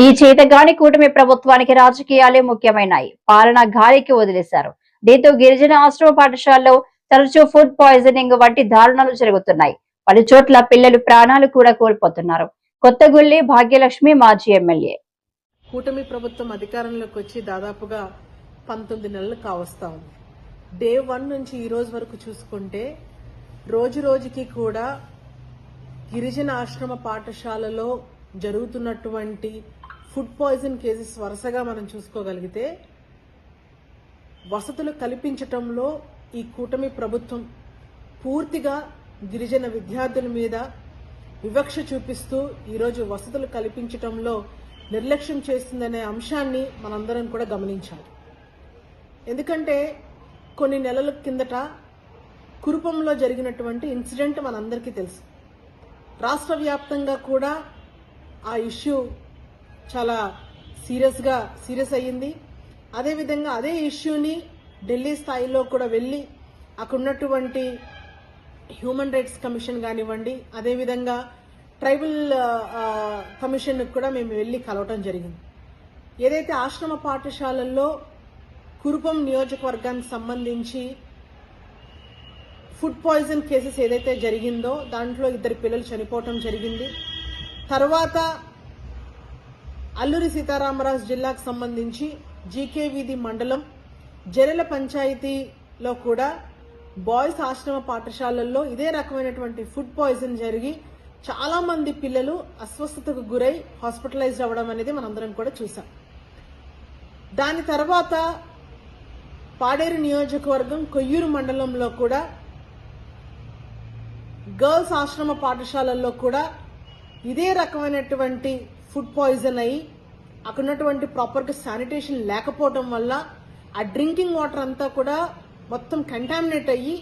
ఈ చేతగాని కూటమి ప్రభుత్వానికి రాజకీయాలే ముఖ్యమైనాయి. పాలన గాలికి వదిలేశారు. దీంతో గిరిజన ఆశ్రమ పాఠశాలలో తరచూ ఫుడ్ పాయిజనింగ్ వంటి దారుణాలు జరుగుతున్నాయి. పలు చోట్ల పిల్లలు ప్రాణాలు కూడా కోల్పోతున్నారు. కొత్తగుల్లి భాగ్యలక్ష్మి మాజీ ఎమ్మెల్యే. కూటమి ప్రభుత్వం అధికారంలోకి వచ్చి దాదాపుగా 19 నెలలు కావస్తా ఉంది. డే 1 నుంచి ఈ రోజు వరకు చూసుకుంటే రోజు రోజుకి కూడా గిరిజన ఆశ్రమ పాఠశాలలో జరుగుతున్నటువంటి ఫుడ్ పాయిజన్ కేసెస్ వరుసగా మనం చూసుకోగలిగితే వసతులు కల్పించటంలో ఈ కూటమి ప్రభుత్వం పూర్తిగా గిరిజన విద్యార్థుల మీద వివక్ష చూపిస్తూ ఈరోజు వసతులు కల్పించటంలో నిర్లక్ష్యం చేస్తుందనే అంశాన్ని మనందరం కూడా గమనించాలి. ఎందుకంటే కొన్ని నెలల కిందట కురుపంలో జరిగినటువంటి ఇన్సిడెంట్ మనందరికీ తెలుసు. రాష్ట్ర వ్యాప్తంగా కూడా ఆ ఇష్యూ చాలా సీరియస్ అయ్యింది. అదేవిధంగా అదే ఇష్యూని ఢిల్లీ స్థాయిలో కూడా వెళ్ళి అక్కడ ఉన్నటువంటి హ్యూమన్ రైట్స్ కమిషన్ కానివ్వండి, అదేవిధంగా ట్రైబల్ కమిషన్ కూడా మేము వెళ్ళి కలవటం జరిగింది. ఏదైతే ఆశ్రమ పాఠశాలల్లో కురుపం నియోజకవర్గానికి సంబంధించి ఫుడ్ పాయిజన్ కేసెస్ ఏదైతే జరిగిందో దాంట్లో 2 పిల్లలు చనిపోవటం జరిగింది. తర్వాత అల్లూరి సీతారామరాజు జిల్లాకు సంబంధించి జీకే వీధి మండలం జరెల పంచాయతీలో కూడా బాయ్స్ ఆశ్రమ పాఠశాలల్లో ఇదే రకమైనటువంటి ఫుడ్ పాయిజన్ జరిగి చాలా మంది పిల్లలు అస్వస్థతకు గురై హాస్పిటలైజ్ అవ్వడం అనేది మనందరం కూడా చూసాం. దాని తర్వాత పాడేరు నియోజకవర్గం కొయ్యూరు మండలంలో కూడా గర్ల్స్ ఆశ్రమ పాఠశాలల్లో కూడా ఇదే రకమైనటువంటి ఫుడ్ పాయిజన్ అయ్యి అక్కడ ఉన్నటువంటి ప్రాపర్గా శానిటేషన్ లేకపోవడం వల్ల ఆ డ్రింకింగ్ వాటర్ అంతా కూడా మొత్తం కంటామినేట్ అయ్యి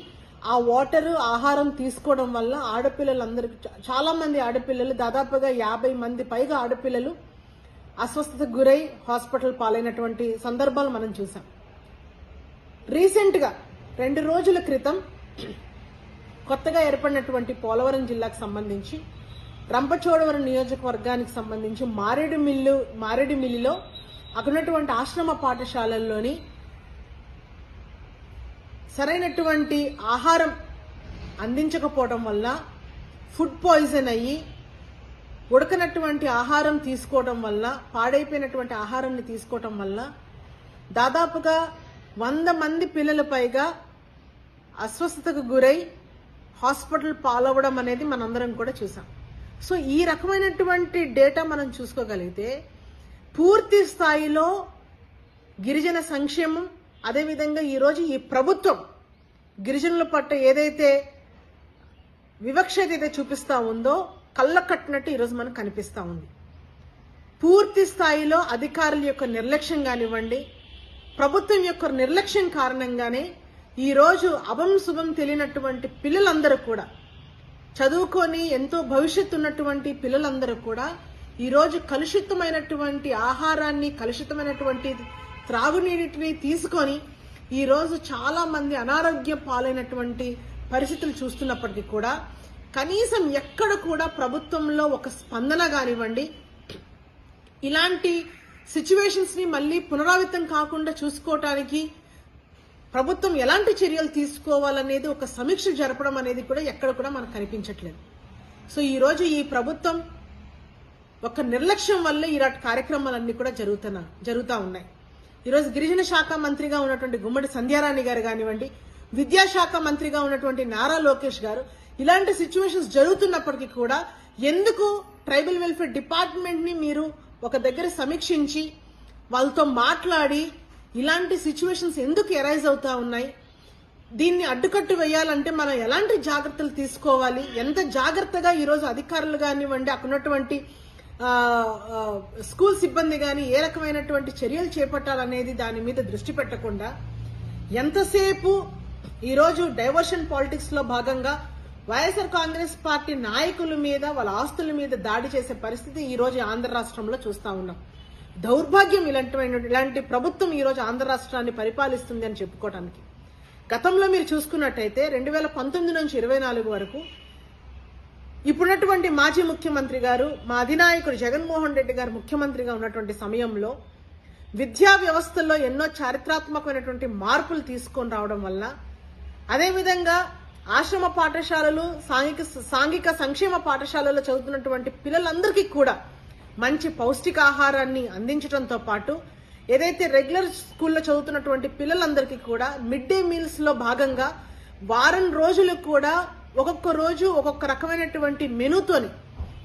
ఆ వాటర్ ఆహారం తీసుకోవడం వల్ల ఆడపిల్లలందరికీ చాలా మంది ఆడపిల్లలు దాదాపుగా 50 మంది పైగా ఆడపిల్లలు అస్వస్థతకు గురై హాస్పిటల్ పాలైనటువంటి సందర్భాలు మనం చూసాం. రీసెంట్గా 2 రోజుల క్రితం కొత్తగా ఏర్పడినటువంటి పోలవరం జిల్లాకు సంబంధించి రంపచోడవరం నియోజకవర్గానికి సంబంధించి మారేడుమిల్లిలో అక్కడున్నటువంటి ఆశ్రమ పాఠశాలల్లోని సరైనటువంటి ఆహారం అందించకపోవడం వల్ల ఫుడ్ పాయిజన్ అయ్యి ఉడకనటువంటి ఆహారం తీసుకోవడం వల్ల పాడైపోయినటువంటి ఆహారాన్ని తీసుకోవడం వల్ల దాదాపుగా 100 మంది పిల్లల పైగా అస్వస్థతకు గురై హాస్పిటల్ పాలవడం అనేది మనందరం కూడా చూసాం. సో ఈ రకమైనటువంటి డేటా మనం చూసుకోగలిగితే పూర్తి స్థాయిలో గిరిజన సంక్షేమం, అదేవిధంగా ఈరోజు ఈ ప్రభుత్వం గిరిజనుల పట్ల ఏదైతే వివక్ష అయితే చూపిస్తా ఉందో కళ్ళ కట్టినట్టు ఈరోజు మనకు కనిపిస్తా ఉంది. పూర్తి స్థాయిలో అధికారుల యొక్క నిర్లక్ష్యం కానివ్వండి, ప్రభుత్వం యొక్క నిర్లక్ష్యం కారణంగానే ఈరోజు అభం శుభం తెలియనటువంటి పిల్లలందరూ కూడా చదువుకొని ఎంతో భవిష్యత్తు ఉన్నటువంటి పిల్లలందరూ కూడా ఈరోజు కలుషితమైనటువంటి ఆహారాన్ని, కలుషితమైనటువంటి త్రాగునీటిని తీసుకొని ఈరోజు చాలా మంది అనారోగ్య పాలైనటువంటి పరిస్థితులు చూస్తున్నప్పటికీ కూడా కనీసం ఎక్కడ కూడా ప్రభుత్వంలో ఒక స్పందన కానివ్వండి, ఇలాంటి సిచ్యువేషన్స్ ని మళ్ళీ పునరావృతం కాకుండా చూసుకోవటానికి ప్రభుత్వం ఎలాంటి చర్యలు తీసుకోవాలనేది ఒక సమీక్ష జరపడం అనేది కూడా ఎక్కడ కూడా మనకు కనిపించట్లేదు. సో ఈరోజు ఈ ప్రభుత్వం ఒక నిర్లక్ష్యం వల్ల ఇలాంటి కార్యక్రమాలన్నీ కూడా జరుగుతూ ఉన్నాయి. ఈరోజు గిరిజన శాఖ మంత్రిగా ఉన్నటువంటి గుమ్మడి సంధ్యారాణి గారు కానివ్వండి, విద్యాశాఖ మంత్రిగా ఉన్నటువంటి నారా లోకేష్ గారు ఇలాంటి సిచ్యువేషన్స్ జరుగుతున్నప్పటికీ కూడా ఎందుకు ట్రైబల్ వెల్ఫేర్ డిపార్ట్మెంట్ ని మీరు ఒక దగ్గర సమీక్షించి వాళ్ళతో మాట్లాడి ఇలాంటి సిచ్యువేషన్స్ ఎందుకు ఎరైజ్ అవుతా ఉన్నాయి, దీన్ని అడ్డుకట్టు వేయాలంటే మనం ఎలాంటి జాగ్రత్తలు తీసుకోవాలి, ఎంత జాగ్రత్తగా ఈరోజు అధికారులు కానివ్వండి, అక్కడ ఉన్నటువంటి స్కూల్ సిబ్బంది కానీ ఏ రకమైనటువంటి చర్యలు చేపట్టాలనేది దాని మీద దృష్టి పెట్టకుండా ఎంతసేపు ఈరోజు డైవర్షన్ పాలిటిక్స్ లో భాగంగా వైఎస్ఆర్ కాంగ్రెస్ పార్టీ నాయకుల మీద, వాళ్ళ ఆస్తుల మీద దాడి చేసే పరిస్థితి ఈ రోజు ఆంధ్ర రాష్ట్రంలో చూస్తా ఉన్నాం. దౌర్భాగ్యం ఇలాంటి ప్రభుత్వం ఈరోజు ఆంధ్ర రాష్ట్రాన్ని పరిపాలిస్తుంది అని చెప్పుకోవడానికి. గతంలో మీరు చూసుకున్నట్టయితే 2019 నుంచి 24 వరకు ఇప్పుడున్నటువంటి మాజీ ముఖ్యమంత్రి గారు, మా అధినాయకుడు జగన్మోహన్ రెడ్డి గారు ముఖ్యమంత్రిగా ఉన్నటువంటి సమయంలో విద్యా వ్యవస్థల్లో ఎన్నో చారిత్రాత్మకమైనటువంటి మార్పులు తీసుకొని రావడం వల్ల, అదేవిధంగా ఆశ్రమ పాఠశాలలు, సాంఘిక సంక్షేమ పాఠశాలలో చదువుతున్నటువంటి పిల్లలందరికీ కూడా మంచి పౌష్టికాహారాన్ని అందించడంతో పాటు, ఏదైతే రెగ్యులర్ స్కూల్లో చదువుతున్నటువంటి పిల్లలందరికీ కూడా మిడ్ డే మీల్స్ లో భాగంగా వారం రోజులు కూడా ఒక్కొక్క రోజు ఒక్కొక్క రకమైనటువంటి మెనూతోని,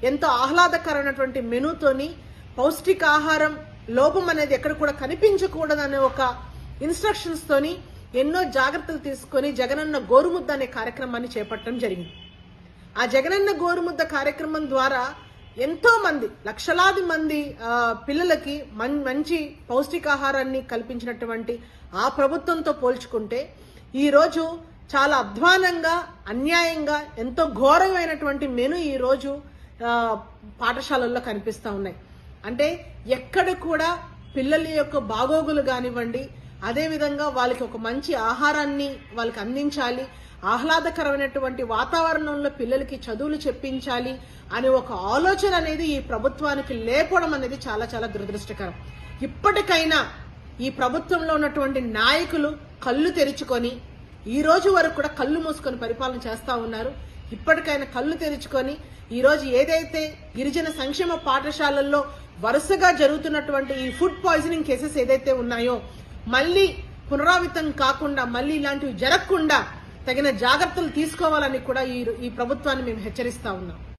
ఎంతో ఆహ్లాదకరమైనటువంటి మెనూతోని పౌష్టికాహారం లోపం అనేది ఎక్కడ కూడా కనిపించకూడదనే ఒక ఇన్స్ట్రక్షన్స్ తోని ఎన్నో జాగ్రత్తలు తీసుకొని జగనన్న గోరుముద్ద అనే కార్యక్రమాన్ని చేపట్టడం జరిగింది. ఆ జగనన్న గోరుముద్ద కార్యక్రమం ద్వారా ఎంతో మంది, లక్షలాది మంది పిల్లలకి మంచి పౌష్టికాహారాన్ని కల్పించినటువంటి ఆ ప్రభుత్వంతో పోల్చుకుంటే ఈ రోజు చాలా అధ్వానంగా, అన్యాయంగా, ఎంతో ఘోరమైనటువంటి మెను ఈ రోజు పాఠశాలల్లో కనిపిస్తా ఉన్నాయి. అంటే ఎక్కడ కూడా పిల్లల యొక్క బాగోగులు కానివ్వండి, అదేవిధంగా వాళ్ళకి ఒక మంచి ఆహారాన్ని వాళ్ళకి అందించాలి, ఆహ్లాదకరమైనటువంటి వాతావరణంలో పిల్లలకి చదువులు చెప్పించాలి అనే ఒక ఆలోచన అనేది ఈ ప్రభుత్వానికి లేకపోవడం అనేది చాలా చాలా దురదృష్టకరం. ఇప్పటికైనా ఈ ప్రభుత్వంలో ఉన్నటువంటి నాయకులు కళ్ళు తెరుచుకొని, ఈ రోజు వరకు కూడా కళ్ళు మూసుకొని పరిపాలన చేస్తా ఉన్నారు. ఇప్పటికైనా కళ్ళు తెరుచుకొని ఈ రోజు ఏదైతే గిరిజన సంక్షేమ పాఠశాలల్లో వరుసగా జరుగుతున్నటువంటి ఈ ఫుడ్ పాయిజనింగ్ కేసెస్ ఏదైతే ఉన్నాయో మళ్ళీ పునరావృతం కాకుండా, మళ్ళీ ఇలాంటివి జరగకుండా తగిన జాగ్రత్తలు తీసుకోవాలని కూడా ఈ ప్రభుత్వాన్ని మేము హెచ్చరిస్తా ఉన్నాం.